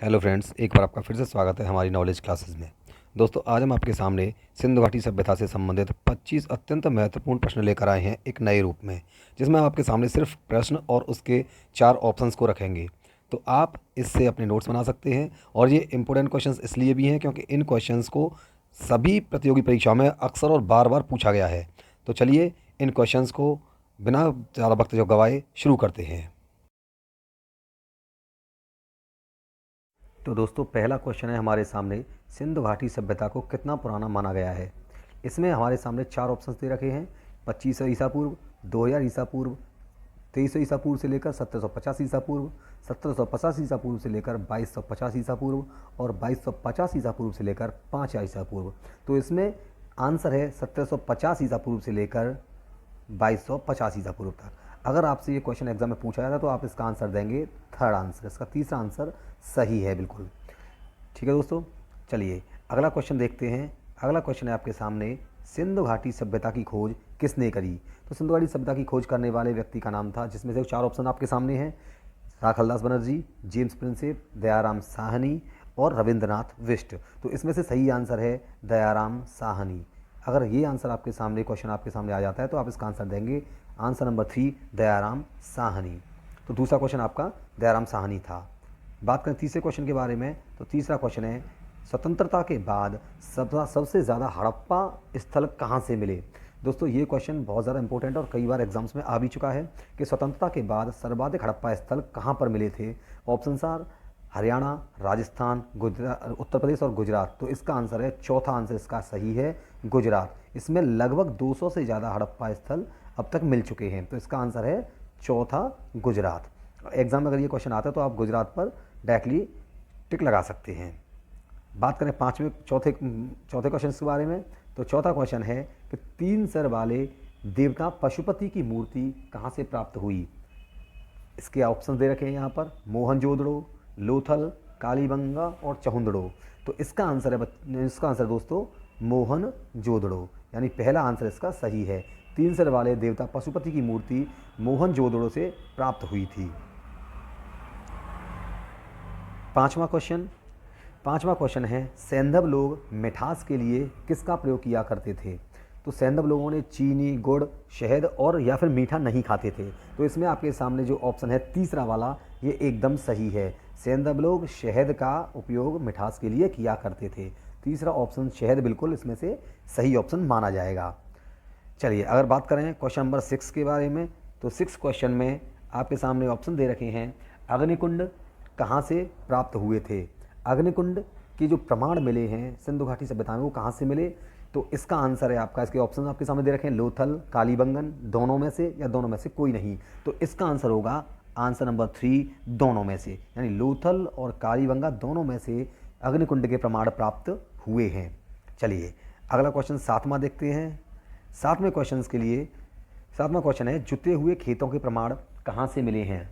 Hello friends, एक बार आपका फिर से स्वागत है हमारी नॉलेज क्लासेस में। दोस्तों, आज हम आपके सामने सिंधु घाटी सभ्यता से संबंधित 25 अत्यंत महत्वपूर्ण प्रश्न लेकर आए हैं एक नए रूप में, जिसमें हम आपके सामने सिर्फ प्रश्न और उसके 4 ऑप्शंस को रखेंगे। तो आप इससे अपने नोट्स बना सकते हैं और ये इंपॉर्टेंट क्वेश्चंस इसलिए भी हैं क्योंकि इन क्वेश्चंस को सभी प्रतियोगी परीक्षाओं में अक्सर और बार बार पूछा गया है। तो चलिए इन क्वेश्चंस को बिना ज़्यादा वक्त जो गवाए शुरू करते हैं। तो दोस्तों, पहला क्वेश्चन है हमारे सामने, सिंधु घाटी सभ्यता को कितना पुराना माना गया है। इसमें हमारे सामने 4 ऑप्शंस दे रखे हैं: 2500 ईसा पूर्व, 2000 ईसा पूर्व, 2300 ईसा पूर्व से लेकर 1750 ईसा पूर्व, 1750 ईसा पूर्व से लेकर 2250 ईसा पूर्व और 2250 ईसा पूर्व से लेकर 5000 ईसा पूर्व। तो इसमें आंसर है 1750 ईसा पूर्व से लेकर 2250 ईसा पूर्व तक। अगर आपसे ये क्वेश्चन एग्जाम में पूछा जाता तो आप इसका आंसर देंगे थर्ड आंसर, इसका तीसरा आंसर सही है बिल्कुल। ठीक है दोस्तों, चलिए अगला क्वेश्चन देखते हैं। अगला क्वेश्चन है आपके सामने, सिंधु घाटी सभ्यता की खोज किसने करी। तो सिंधु घाटी सभ्यता की खोज करने वाले व्यक्ति का नाम था, जिसमें से 4 ऑप्शन आपके सामने हैं: राखलदास बनर्जी, जेम्स प्रिंसेप, दयाराम साहनी और रविंद्रनाथ बिष्ट। तो इसमें से सही आंसर है दयाराम साहनी। अगर ये आंसर आपके सामने, क्वेश्चन आपके सामने आ जाता है तो आप इसका आंसर देंगे आंसर नंबर 3, दयाराम साहनी। तो दूसरा क्वेश्चन आपका दयाराम साहनी था। बात करें तीसरे क्वेश्चन के बारे में, तो तीसरा क्वेश्चन है, स्वतंत्रता के बाद सबसे ज़्यादा हड़प्पा स्थल कहाँ से मिले। दोस्तों, ये क्वेश्चन बहुत ज़्यादा इंपॉर्टेंट और कई बार एग्जाम्स में आ भी चुका है कि स्वतंत्रता के बाद सर्वाधिक हड़प्पा स्थल कहाँ पर मिले थे। ऑप्शन आर हरियाणा, राजस्थान, गुजरात, उत्तर प्रदेश और गुजरात। तो इसका आंसर है, चौथा आंसर इसका सही है, गुजरात। इसमें लगभग 200 से ज़्यादा हड़प्पा स्थल अब तक मिल चुके हैं। तो इसका आंसर है चौथा, गुजरात। एग्जाम में अगर ये क्वेश्चन आता है तो आप गुजरात पर डायरेक्टली टिक लगा सकते हैं। बात करें चौथे क्वेश्चन के बारे में, तो चौथा क्वेश्चन है कि 3 सर वाले देवता पशुपति की मूर्ति कहाँ से प्राप्त हुई। इसके ऑप्शन दे रखे हैं यहाँ पर: मोहनजोदड़ो, लोथल, कालीबंगा और चहुंदड़ो। तो इसका आंसर दोस्तों मोहनजोदड़ो, यानी पहला आंसर इसका सही है। 3 सर वाले देवता पशुपति की मूर्ति मोहनजोदड़ो से प्राप्त हुई थी। पांचवा क्वेश्चन है, सैंधव लोग मिठास के लिए किसका प्रयोग किया करते थे। तो सैंधव लोगों ने चीनी, गुड़, शहद और या फिर मीठा नहीं खाते थे। तो इसमें आपके सामने जो ऑप्शन है तीसरा वाला, ये एकदम सही है। सैंधव लोग शहद का उपयोग मिठास के लिए किया करते थे। तीसरा ऑप्शन शहद बिल्कुल इसमें से सही ऑप्शन माना जाएगा। चलिए अगर बात करें क्वेश्चन नंबर 6 के बारे में, तो 6 क्वेश्चन में आपके सामने ऑप्शन दे रखे हैं: अग्निकुंड कहाँ से प्राप्त हुए थे। अग्निकुंड के जो प्रमाण मिले हैं सिंधु घाटी सभ्यता में, वो कहाँ से मिले। तो इसका आंसर है आपका, इसके ऑप्शन आपके सामने दे रखे हैं: लोथल, कालीबंगन, दोनों में से या दोनों में से कोई नहीं। तो इसका आंसर होगा आंसर नंबर 3, दोनों में से, यानी लोथल और कालीबंगा दोनों में से अग्निकुंड के प्रमाण प्राप्त हुए हैं। चलिए अगला क्वेश्चन 7वां देखते हैं। 7वें क्वेश्चन के लिए 7वां क्वेश्चन है, जुते हुए खेतों के प्रमाण कहाँ से मिले हैं।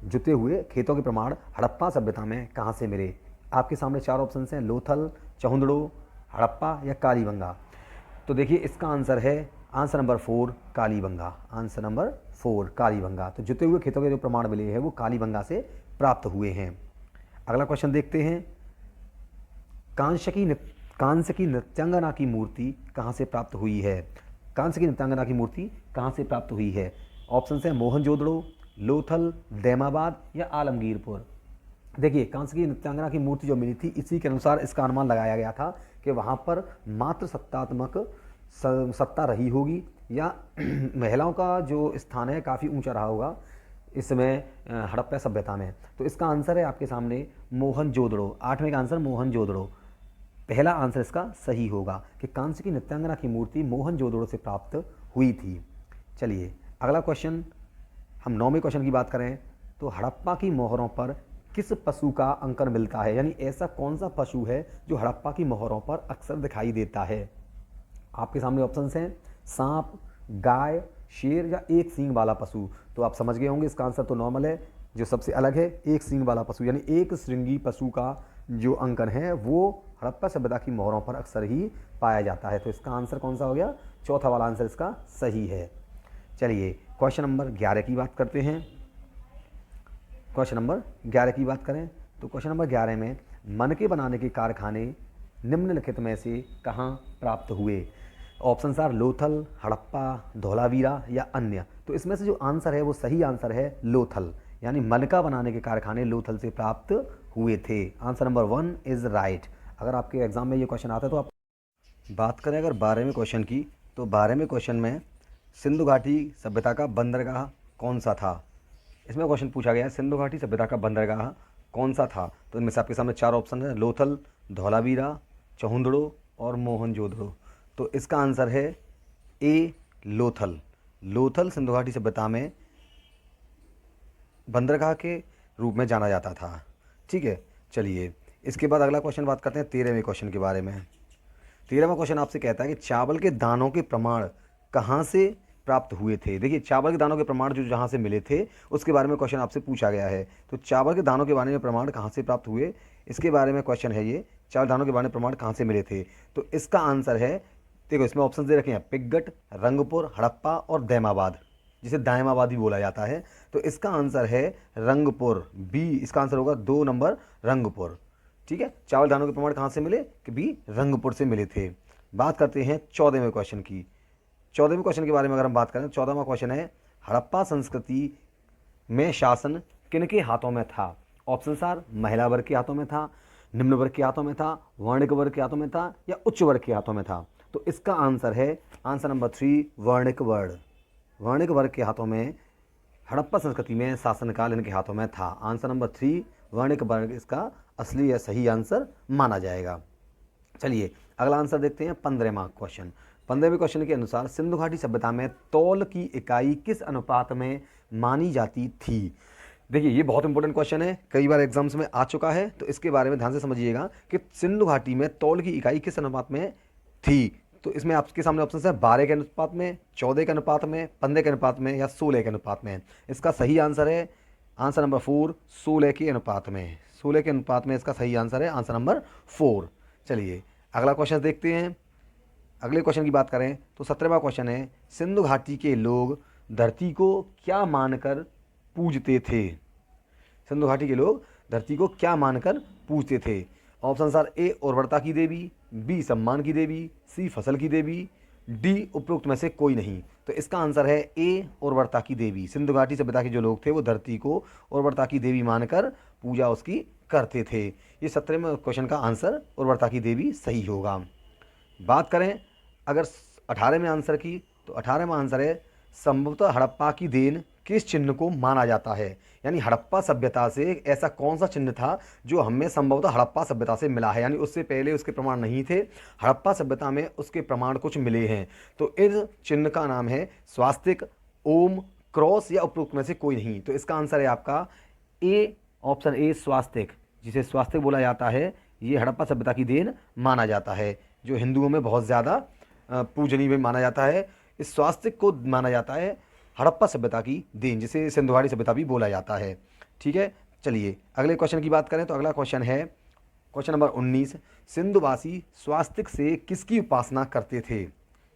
जुते हुए खेतों के प्रमाण हड़प्पा सभ्यता में कहाँ से मिले। आपके सामने 4 ऑप्शन हैं: लोथल, चहुंदड़ो, हड़प्पा या कालीबंगा। तो देखिए इसका आंसर है answer number 4, Kalibangan. Answer number 4, Kalibangan. तो जुते हुए खेतों के जो प्रमाण मिले हैं वो कालीबंगा से प्राप्त हुए हैं। अगला क्वेश्चन देखते हैं, कांस्य की नृत्यांगना की मूर्ति कहाँ से प्राप्त हुई है। कांस्य की नृत्यांगना की मूर्ति कहाँ से प्राप्त हुई है। ऑप्शन है मोहनजोदड़ो, लोथल, दैमाबाद या आलमगीरपुर। देखिए कांस्य की नृत्यांगना की मूर्ति जो मिली थी, इसी के अनुसार इसका अनुमान लगाया गया था कि वहाँ पर मात्र सत्तात्मक सत्ता रही होगी, या महिलाओं का जो स्थान है काफ़ी ऊंचा रहा होगा इसमें हड़प्पा सभ्यता में। तो इसका आंसर है आपके सामने मोहनजोदड़ो। 8वें का आंसर मोहनजोदड़ो, पहला आंसर इसका सही होगा कि कांस्य की नृत्यांगना की मूर्ति मोहनजोदड़ो से प्राप्त हुई थी। चलिए अगला क्वेश्चन, हम 9वें क्वेश्चन की बात करें तो हड़प्पा की मोहरों पर किस पशु का अंकन मिलता है, यानी ऐसा कौन सा पशु है जो हड़प्पा की मोहरों पर अक्सर दिखाई देता है। आपके सामने ऑप्शंस हैं: सांप, गाय, शेर या एक सींग वाला पशु। तो आप समझ गए होंगे इसका आंसर तो नॉर्मल है, जो सबसे अलग है एक सींग वाला पशु, यानी एक श्रृंगी पशु का जो अंकन है वो हड़प्पा सभ्यता की मोहरों पर अक्सर ही पाया जाता है। तो इसका आंसर कौन सा हो गया, चौथा वाला आंसर इसका सही है। चलिए क्वेश्चन नंबर 11 की बात करते हैं। क्वेश्चन नंबर 11 की बात करें तो क्वेश्चन नंबर 11 में मनके बनाने के कारखाने निम्नलिखित में से कहाँ प्राप्त हुए? ऑप्शन आर लोथल, हड़प्पा, धोलावीरा या अन्य। तो इसमें से जो आंसर है वो सही आंसर है लोथल, यानी मनका बनाने के कारखाने लोथल से प्राप्त हुए थे। Answer number 1 is right. अगर आपके एग्जाम में ये क्वेश्चन आता है तो आप बात करें अगर 12वें क्वेश्चन की, तो 12वें क्वेश्चन में सिंधु घाटी सभ्यता का बंदरगाह कौन सा था? इसमें क्वेश्चन पूछा गया है सिंधु घाटी सभ्यता का बंदरगाह कौन सा था। तो इनमें से आपके सामने 4 ऑप्शन है, लोथल, धौलावीरा, चहुंदड़ो और मोहनजोदड़ो। तो इसका आंसर है ए लोथल। लोथल सिंधु घाटी सभ्यता में बंदरगाह के रूप में जाना जाता था। ठीक है, चलिए इसके बाद अगला क्वेश्चन बात करते हैं 13वें क्वेश्चन के बारे में। 13वां क्वेश्चन आपसे कहता है कि चावल के दानों के प्रमाण कहाँ से प्राप्त हुए थे? देखिए चावल के दानों के प्रमाण जो जहाँ से मिले थे उसके बारे में क्वेश्चन आपसे पूछा गया है। तो चावल के दानों के बारे में प्रमाण कहाँ से प्राप्त हुए, इसके बारे में क्वेश्चन है ये। चावल दानों के बारे में प्रमाण कहाँ से मिले थे? तो इसका आंसर है, देखो इसमें ऑप्शन दे रखे हैं, पिग्गट, रंगपुर, हड़प्पा और दैमाबाद, जिसे दायमाबाद भी बोला जाता है। तो इसका आंसर है रंगपुर, बी। इसका आंसर होगा 2 नंबर रंगपुर। ठीक है, चावल दानों के प्रमाण कहाँ से मिले कि बी रंगपुर से मिले थे। बात करते हैं 14वें क्वेश्चन की। 14वें क्वेश्चन के बारे में अगर हम बात करें, 14वां क्वेश्चन है हड़प्पा संस्कृति में शासन किनके हाथों में था? ऑप्शन आर महिला वर्ग के हाथों में था, निम्न वर्ग के हाथों में था, वर्णिक वर्ग के हाथों में था या उच्च वर्ग के हाथों में था। तो इसका आंसर है आंसर नंबर 3 वर्णिक वर्ग। वर्णिक वर्ग के हाथों में हड़प्पा संस्कृति में शासनकाल इनके हाथों में था। आंसर नंबर 3 वर्णिक वर्ग इसका असली या सही आंसर माना जाएगा। चलिए अगला आंसर देखते हैं 15वां क्वेश्चन। 15वें क्वेश्चन के अनुसार सिंधु घाटी सभ्यता में तौल की इकाई किस अनुपात में मानी जाती थी? देखिए ये बहुत इंपॉर्टेंट क्वेश्चन है, कई बार एग्जाम्स में आ चुका है, तो इसके बारे में ध्यान से समझिएगा कि सिंधु घाटी में तौल की इकाई किस अनुपात में थी। तो इसमें आपके सामने ऑप्शन है 12 के अनुपात में, 14 के अनुपात में, 15 के अनुपात में या 16 के अनुपात में। इसका सही आंसर है आंसर नंबर 4 16 के अनुपात में। 16 के अनुपात में इसका सही आंसर है आंसर नंबर 4। चलिए अगला क्वेश्चन देखते हैं। अगले क्वेश्चन की बात करें तो 17वां क्वेश्चन है सिंधु घाटी के लोग धरती को क्या मानकर पूजते थे? सिंधु घाटी के लोग धरती को क्या मानकर पूजते थे? ऑप्शन आर ए उर्वरता की देवी, बी सम्मान की देवी, सी फसल की देवी, डी उपरोक्त में से कोई नहीं। तो इसका आंसर है ए उर्वरता की देवी। सिंधु घाटी सभ्यता के जो लोग थे वो धरती को उर्वरता की देवी मानकर पूजा उसकी करते थे। ये 17वें क्वेश्चन का आंसर उर्वरता की देवी सही होगा। बात करें अगर 18वें आंसर की, तो 18वां आंसर है संभवतः हड़प्पा की देन किस चिन्ह को माना जाता है? यानी हड़प्पा सभ्यता से ऐसा कौन सा चिन्ह था जो हमें संभवतः हड़प्पा सभ्यता से मिला है, यानी उससे पहले उसके प्रमाण नहीं थे, हड़प्पा सभ्यता में उसके प्रमाण कुछ मिले हैं। तो इस चिन्ह का नाम है स्वास्तिक, ओम, क्रॉस या उपरोक्त में से कोई नहीं। तो इसका आंसर है आपका ए, ऑप्शन ए स्वास्तिक। जिसे स्वास्तिक बोला जाता है ये हड़प्पा सभ्यता की देन माना जाता है, जो हिंदुओं में बहुत ज़्यादा पूजनीय में माना जाता है। इस स्वास्तिक को माना जाता है हड़प्पा सभ्यता की देन, जिसे सिंधु घाटी सभ्यता भी बोला जाता है। ठीक है, चलिए अगले क्वेश्चन की बात करें तो अगला क्वेश्चन है क्वेश्चन नंबर 19। सिंधुवासी स्वास्तिक से किसकी उपासना करते थे?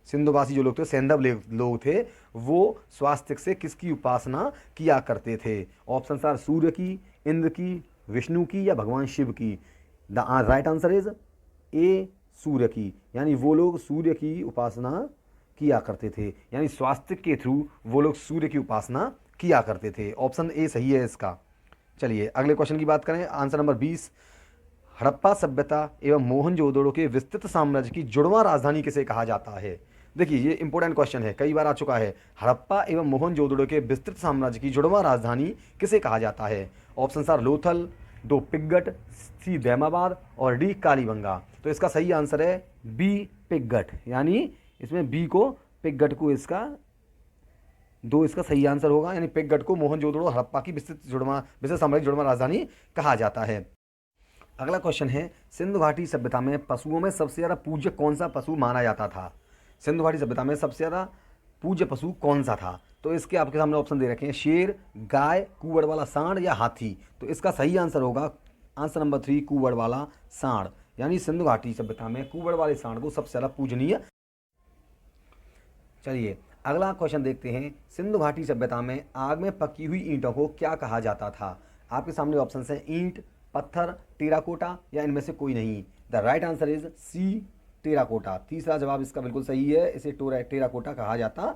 सिंधुवासी जो लोग थे, सैंधव लोग थे, वो स्वास्तिक से किसकी उपासना किया करते थे? ऑप्शन आर सूर्य की, इंद्र की, विष्णु की या भगवान शिव की। The right answer is A Surya की, यानी वो लोग सूर्य की उपासना किया करते थे, यानी स्वास्तिक के थ्रू वो लोग सूर्य की उपासना किया करते थे। ऑप्शन ए सही है इसका। चलिए अगले क्वेश्चन की बात करें, आंसर नंबर 20। हड़प्पा सभ्यता एवं मोहनजोदड़ो के विस्तृत साम्राज्य की जुड़वां राजधानी किसे कहा जाता है? देखिए ये इंपॉर्टेंट क्वेश्चन है, कई बार आ चुका है। हड़प्पा एवं मोहनजोदड़ो के विस्तृत साम्राज्य की जुड़वां राजधानी किसे कहा जाता है? ऑप्शन आर लोथल, दो पिग्गट, सी दैमाबाद और डी कालीबंगा। तो इसका सही आंसर है बी पिग्गट, यानी इसमें बी को पिग्गट को इसका इसका सही आंसर होगा, यानी पिग्गट को मोहनजोदड़ो हड़प्पा की विस्तृत साम्राज्य जुड़वां राजधानी कहा जाता है। अगला क्वेश्चन है सिंधु घाटी सभ्यता में पशुओं में सबसे ज़्यादा पूज्य कौन सा पशु माना जाता था? सिंधु घाटी सभ्यता में सबसे ज़्यादा पूज्य पशु कौन सा था? तो इसके आपके सामने ऑप्शन दे रखे हैं, शेर, गाय, कुंवड़ वाला सांड या हाथी। तो इसका सही आंसर होगा आंसर नंबर 3 कुंवड़ वाला सांड, यानी सिंधु घाटी सभ्यता में कुंवड़ वाले सांड को सबसे ज़्यादा पूजनीय। चलिए अगला क्वेश्चन देखते हैं, सिंधु घाटी सभ्यता में आग में पकी हुई ईंटों को क्या कहा जाता था? आपके सामने ऑप्शन हैं ईंट, पत्थर, टेराकोटा या इनमें से कोई नहीं। The right answer is C, terracotta. तीसरा जवाब इसका बिल्कुल सही है, इसे टेराकोटा कहा जाता।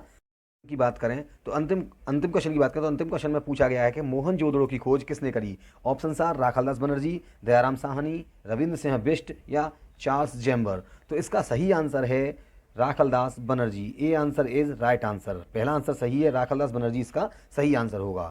की बात करें तो अंतिम अंतिम क्वेश्चन की बात करें तो अंतिम क्वेश्चन में पूछा गया है कि मोहनजोदड़ो की खोज किसने करी? ऑप्शन आर राखालदास बनर्जी, दयाराम साहनी, रविंद्र सिंह बिष्ट या चार्ल्स जेम्बर। तो इसका सही आंसर है Rakhaldas Banerjee. A answer is right answer. पहला आंसर सही है, राखालदास बनर्जी इसका सही आंसर होगा।